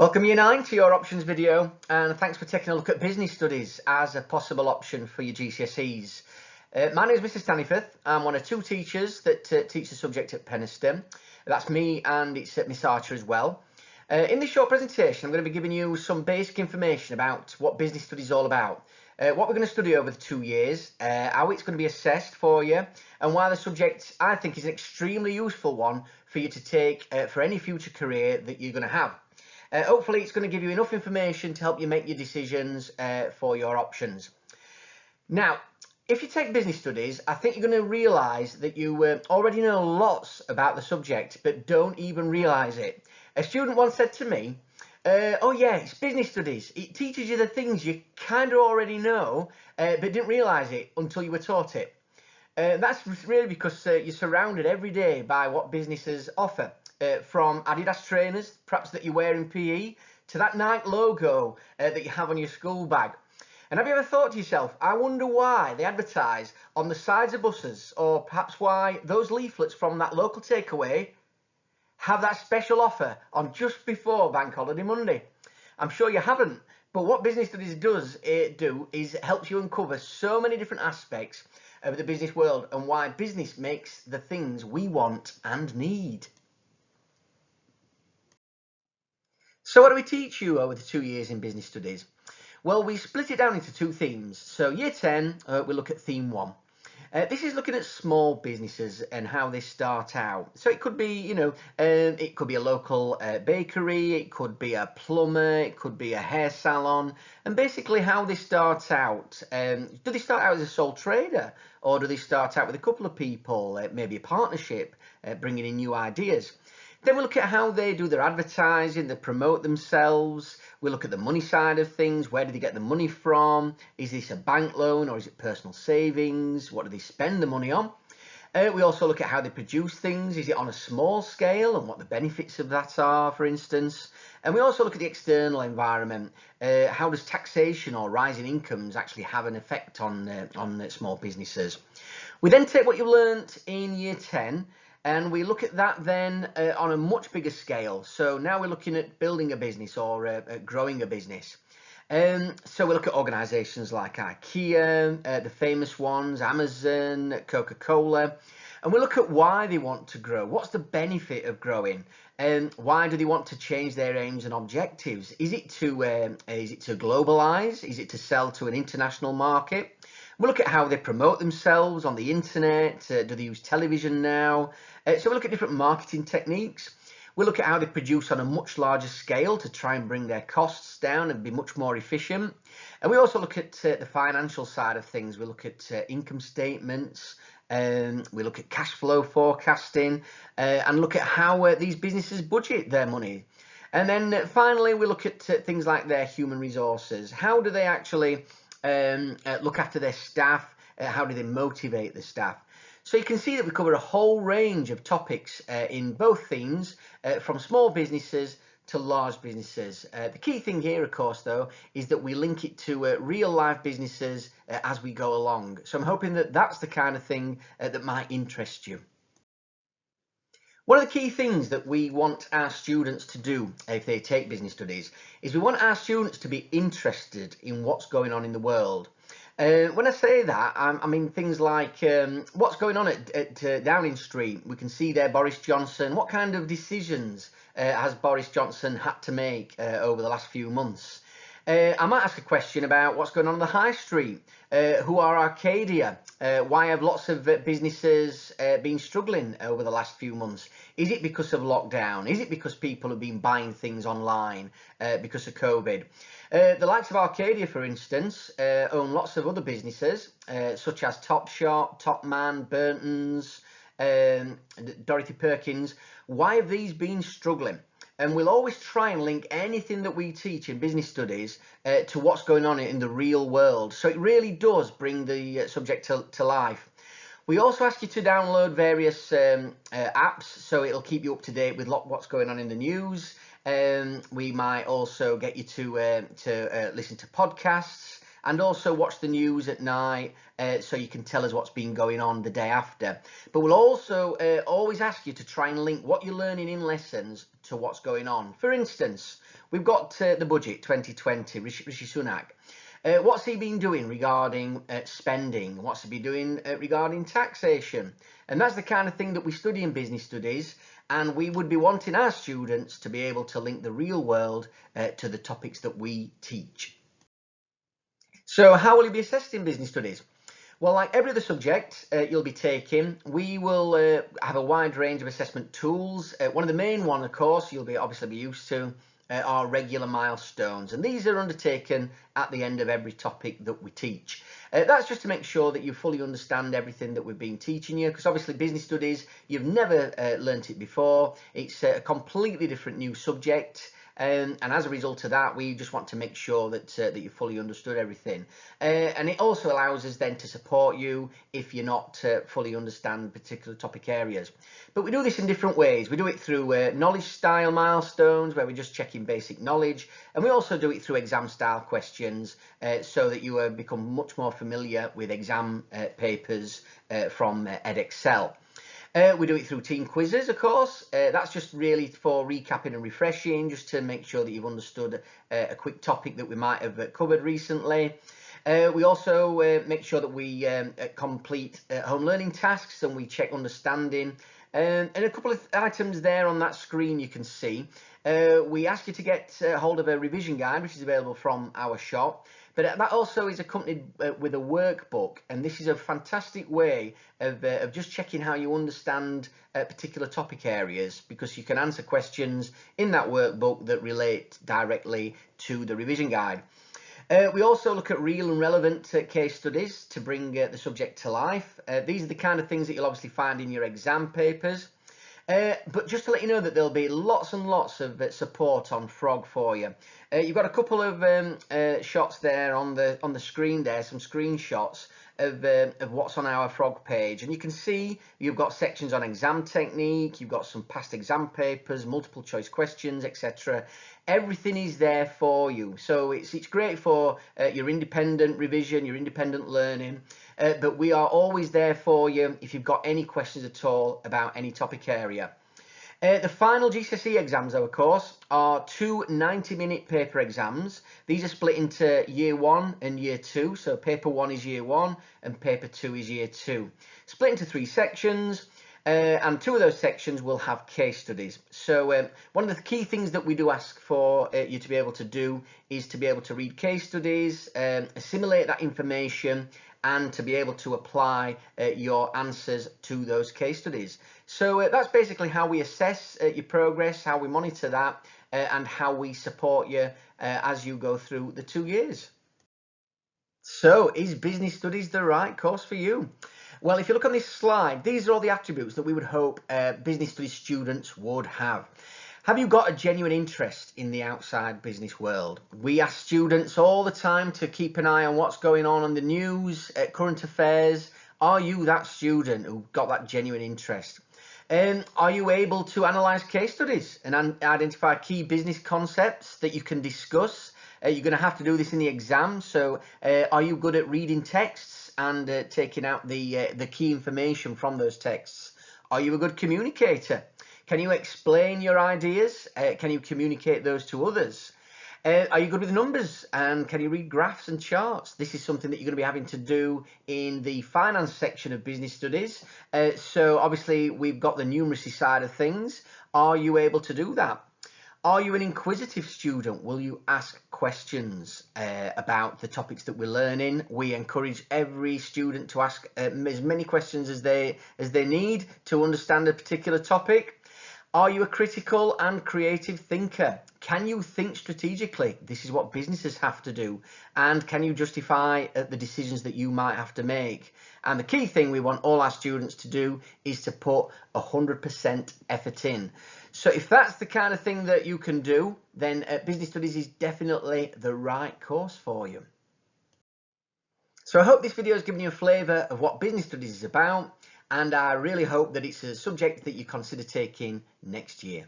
Welcome Year 9 to your options video, and thanks for taking a look at business studies as a possible option for your GCSEs. My name is Mr Staniforth. I'm one of two teachers that teach the subject at Penistone. That's me, and it's Miss Archer as well. In this short presentation, I'm going to be giving you some basic information about what business studies is all about, what we're going to study over the 2 years, how it's going to be assessed for you, and why the subject I think is an extremely useful one for you to take for any future career that you're going to have. Hopefully it's going to give you enough information to help you make your decisions for your options. Now, if you take business studies, I think you're going to realise that you already know lots about the subject, but don't even realise it. A student once said to me, oh yeah, it's business studies. It teaches you the things you kind of already know, but didn't realise it until you were taught it. That's really because you're surrounded every day by what businesses offer. From Adidas trainers, perhaps that you wear in PE, to that Nike logo that you have on your school bag. And have you ever thought to yourself, I wonder why they advertise on the sides of buses, or perhaps why those leaflets from that local takeaway have that special offer on just before Bank Holiday Monday? I'm sure you haven't, but what business studies does is it helps you uncover so many different aspects of the business world and why business makes the things we want and need. So what do we teach you over the 2 years in business studies? Well, we split it down into two themes. So year 10, we look at theme 1. This is looking at small businesses and how they start out. So it could be, it could be a local bakery, it could be a plumber, it could be a hair salon, and basically how they start out. Do they start out as a sole trader, or do they start out with a couple of people, maybe a partnership, bringing in new ideas? Then we look at how they do their advertising, they promote themselves. We look at the money side of things. Where do they get the money from? Is this a bank loan or is it personal savings? What do they spend the money on? We also look at how they produce things. Is it on a small scale and what the benefits of that are, for instance? And we also look at the external environment. How does taxation or rising incomes actually have an effect on small businesses? We then take what you learnt in year 10 and we look at that then on a much bigger scale. So now we're looking at building a business or growing a business. So we look at organisations like IKEA, the famous ones, Amazon, Coca-Cola, and we look at why they want to grow. What's the benefit of growing? Why do they want to change their aims and objectives? Is it to globalise? Is it to sell to an international market? We look at how they promote themselves on the internet. Do they use television now? So we look at different marketing techniques. We look at how they produce on a much larger scale to try and bring their costs down and be much more efficient. And we also look at the financial side of things. We look at income statements. We look at cash flow forecasting and look at how these businesses budget their money. And then finally, we look at things like their human resources. How do they actually look after their staff? How do they motivate the staff? So you can see that we cover a whole range of topics in both themes, from small businesses to large businesses. The key thing here, of course, though, is that we link it to real life businesses as we go along. So I'm hoping that that's the kind of thing that might interest you. One of the key things that we want our students to do if they take business studies is we want our students to be interested in what's going on in the world. When I say that, I mean things like what's going on at Downing Street. We can see there Boris Johnson. What kind of decisions has Boris Johnson had to make over the last few months? I might ask a question about what's going on the high street. Who are Arcadia? Why have lots of businesses been struggling over the last few months? Is it because of lockdown? Is it because people have been buying things online because of COVID? The likes of Arcadia, for instance, own lots of other businesses, such as Topshop, Topman, Burton's, Dorothy Perkins. Why have these been struggling? And we'll always try and link anything that we teach in business studies to what's going on in the real world. So it really does bring the subject to life. We also ask you to download various apps, so it'll keep you up to date with what's going on in the news. We might also get you to listen to podcasts and also watch the news at night so you can tell us what's been going on the day after. But we'll also always ask you to try and link what you're learning in lessons to what's going on. For instance, we've got the budget 2020, Rishi Sunak. What's he been doing regarding spending? What's he been doing regarding taxation? And that's the kind of thing that we study in business studies, and we would be wanting our students to be able to link the real world to the topics that we teach. So how will you be assessed in business studies? Well, like every other subject you'll be taking, we will have a wide range of assessment tools. One of the main ones, of course, you'll obviously be used to are regular milestones, and these are undertaken at the end of every topic that we teach. That's just to make sure that you fully understand everything that we've been teaching you, because obviously business studies, you've never learnt it before. It's a completely different new subject. And as a result of that, we just want to make sure that that you fully understood everything, and it also allows us then to support you if you're not fully understand particular topic areas. But we do this in different ways. We do it through knowledge style milestones, where we're just checking basic knowledge, and we also do it through exam style questions, so that you become much more familiar with exam papers from Edexcel. We do it through team quizzes, of course. That's just really for recapping and refreshing, just to make sure that you've understood a quick topic that we might have covered recently. We also make sure that we complete home learning tasks, and we check understanding. And a couple of items there on that screen you can see. We ask you to get hold of a revision guide, which is available from our shop. But that also is accompanied with a workbook, and this is a fantastic way of just checking how you understand particular topic areas, because you can answer questions in that workbook that relate directly to the revision guide. We also look at real and relevant case studies to bring the subject to life. These are the kind of things that you'll obviously find in your exam papers. But just to let you know that there'll be lots and lots of support on Frog for you. You've got a couple of shots there on the screen there, some screenshots of what's on our Frog page, and you can see you've got sections on exam technique, you've got some past exam papers, multiple choice questions, etc. Everything is there for you, so it's great for your independent revision, your independent learning, but we are always there for you if you've got any questions at all about any topic area. The final GCSE exams, though, of course, are two 90-minute paper exams. These are split into year 1 and year 2. So paper 1 is year 1 and paper 2 is year 2. Split into 3 sections, and 2 of those sections will have case studies. So one of the key things that we do ask for you to be able to do is to be able to read case studies, assimilate that information, and to be able to apply your answers to those case studies. So that's basically how we assess your progress, how we monitor that, and how we support you as you go through the 2 years. So is business studies the right course for you? Well, if you look on this slide, these are all the attributes that we would hope business studies students would have. Have you got a genuine interest in the outside business world? We ask students all the time to keep an eye on what's going on in the news, current affairs. Are you that student who got that genuine interest? Are you able to analyse case studies and identify key business concepts that you can discuss? You're going to have to do this in the exam, so are you good at reading texts and taking out the key information from those texts? Are you a good communicator? Can you explain your ideas? Can you communicate those to others? Are you good with numbers, and can you read graphs and charts? This is something that you're going to be having to do in the finance section of business studies. So obviously we've got the numeracy side of things. Are you able to do that? Are you an inquisitive student? Will you ask questions about the topics that we're learning? We encourage every student to ask as many questions as they need to understand a particular topic. Are you a critical and creative thinker? Can you think strategically? This is what businesses have to do. And can you justify the decisions that you might have to make? And the key thing we want all our students to do is to put 100% effort in. So if that's the kind of thing that you can do, then business studies is definitely the right course for you. So I hope this video has given you a flavour of what business studies is about, and I really hope that it's a subject that you consider taking next year.